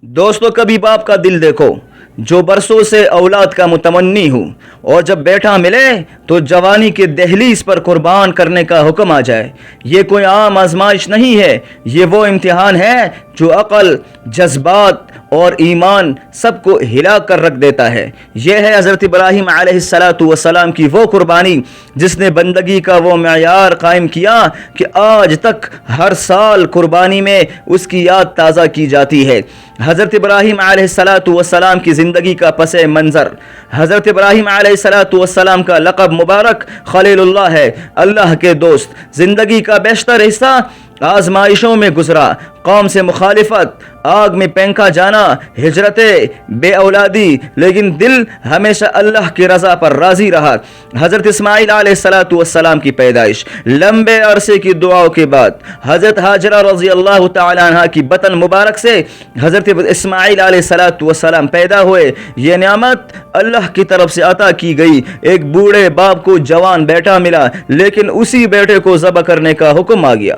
دوستو کبھی باپ کا دل دیکھو جو برسوں سے اولاد کا متمنی ہوں اور جب بیٹا ملے تو جوانی کے دہلیز پر قربان کرنے کا حکم آ جائے۔ یہ کوئی عام آزمائش نہیں ہے، یہ وہ امتحان ہے جو عقل، جذبات اور ایمان سب کو ہلا کر رکھ دیتا ہے۔ یہ ہے حضرت ابراہیم علیہ السلام کی وہ قربانی جس نے بندگی کا وہ معیار قائم کیا کہ آج تک ہر سال قربانی میں اس کی یاد تازہ کی جاتی ہے۔ حضرت ابراہیم علیہ السلام کی زندگی کا پس منظر، حضرت ابراہیم علیہ السلام کا لقب مبارک خلیل اللہ ہے، اللہ کے دوست۔ زندگی کا بیشتر حصہ آزمائشوں میں گزرا، قوم سے مخالفت، آگ میں پھینکا جانا، ہجرتیں، بے اولادی، لیکن دل ہمیشہ اللہ کی رضا پر راضی رہا۔ حضرت اسماعیل علیہ السلام کی پیدائش، لمبے عرصے کی دعاؤں کے بعد حضرت ہاجرہ رضی اللہ تعالی عنہ کی بطن مبارک سے حضرت اسماعیل علیہ السلام پیدا ہوئے۔ یہ نعمت اللہ کی طرف سے عطا کی گئی۔ ایک بوڑھے باپ کو جوان بیٹا ملا، لیکن اسی بیٹے کو ذبح کرنے کا حکم آ گیا۔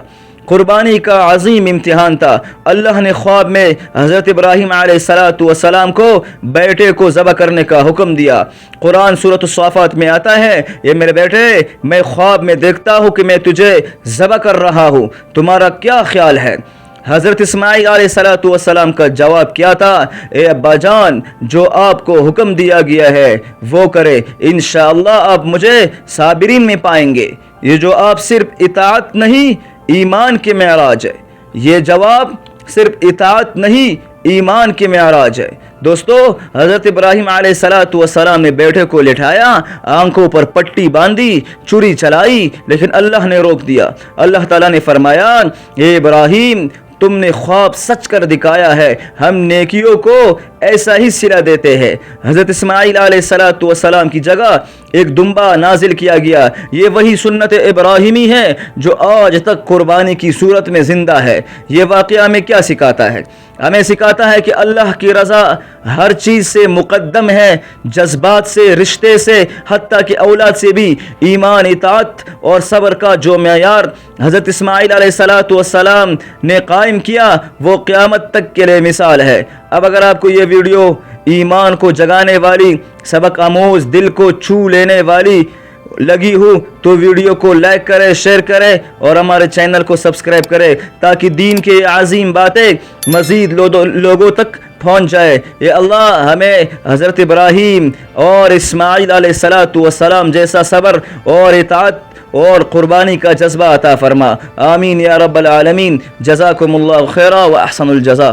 قربانی کا عظیم امتحان تھا۔ اللہ نے خواب میں حضرت ابراہیم علیہ السلام کو بیٹے کو ذبح کرنے کا حکم دیا۔ قرآن سورۃ الصافات میں آتا ہے، یہ میرے بیٹے، میں خواب میں دیکھتا ہوں کہ میں تجھے ذبح کر رہا ہوں، تمہارا کیا خیال ہے؟ حضرت اسماعیل علیہ السلام کا جواب کیا تھا؟ اے ابا جان، جو آپ کو حکم دیا گیا ہے وہ کرے، انشاءاللہ آپ مجھے صابرین میں پائیں گے۔ یہ جو آپ صرف اطاعت نہیں ایمان کے معراج ہے، یہ جواب صرف اطاعت نہیں ایمان کے معراج ہے۔ دوستو، حضرت ابراہیم علیہ السلام نے بیٹے کو لٹھایا، آنکھوں پر پٹی باندھی، چھری چلائی، لیکن اللہ نے روک دیا۔ اللہ تعالیٰ نے فرمایا، اے ابراہیم، تم نے خواب سچ کر دکھایا ہے، ہم نیکیوں کو ایسا ہی صلہ دیتے ہیں۔ حضرت اسماعیل علیہ السلام کی جگہ ایک دمبا نازل کیا گیا۔ یہ وہی سنت ابراہیمی ہے جو آج تک قربانی کی صورت میں زندہ ہے۔ یہ واقعہ ہمیں کیا سکھاتا ہے؟ ہمیں سکھاتا ہے کہ اللہ کی رضا ہر چیز سے مقدم ہے، جذبات سے، رشتے سے، حتیٰ کہ اولاد سے بھی۔ ایمان، اطاعت اور صبر کا جو معیار حضرت اسماعیل علیہ السلام نے قائم کیا وہ قیامت تک کے لیے مثال ہے۔ اب اگر آپ کو یہ ویڈیو ایمان کو جگانے والی، سبق آموز، دل کو چھو لینے والی لگی ہو تو ویڈیو کو لائک کرے، شیئر کرے اور ہمارے چینل کو سبسکرائب کرے تاکہ دین کے عظیم باتیں مزید لوگوں تک پہنچ جائے۔ یہ اللہ ہمیں حضرت ابراہیم اور اسماعیل علیہ السلام جیسا صبر اور اطاعت اور قربانی کا جذبہ عطا فرما۔ آمین یا رب العالمین۔ جزاکم اللہ خیرا و احسن الجزا۔